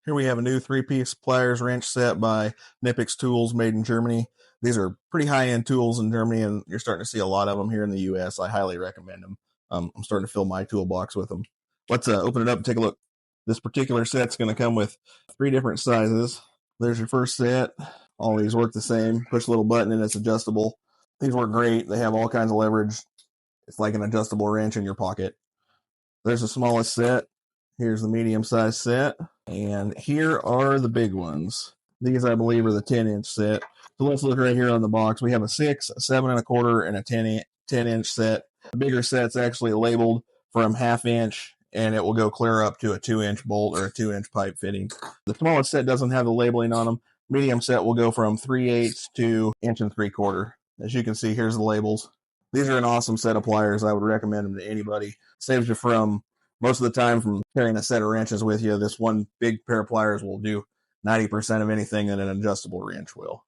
Here we have a new 3-piece pliers wrench set by Knipex tools made in Germany. These are pretty high-end tools in Germany, and you're starting to see a lot of them here in the U.S. I highly recommend them. I'm starting to fill my toolbox with them. Let's open it up and take a look. This particular set's going to come with 3 different sizes. There's your first set. All these work the same. Push a little button and it's adjustable. These work great. They have all kinds of leverage. It's like an adjustable wrench in your pocket. There's the smallest set. Here's the medium-sized set. And here are the big ones. These, I believe, are the 10-inch set. So let's look right here on the box. We have a 6, a 7 1/4, and a 10-inch set. The bigger set's actually labeled from 1/2 inch, and it will go clear up to a 2-inch bolt or a 2-inch pipe fitting. The smallest set doesn't have the labeling on them. Medium set will go from 3/8 to 1 3/4 inch. As you can see, here's the labels. These are an awesome set of pliers. I would recommend them to anybody. Saves you from, most of the time, from carrying a set of wrenches with you. This one big pair of pliers will do 90% of anything that an adjustable wrench will.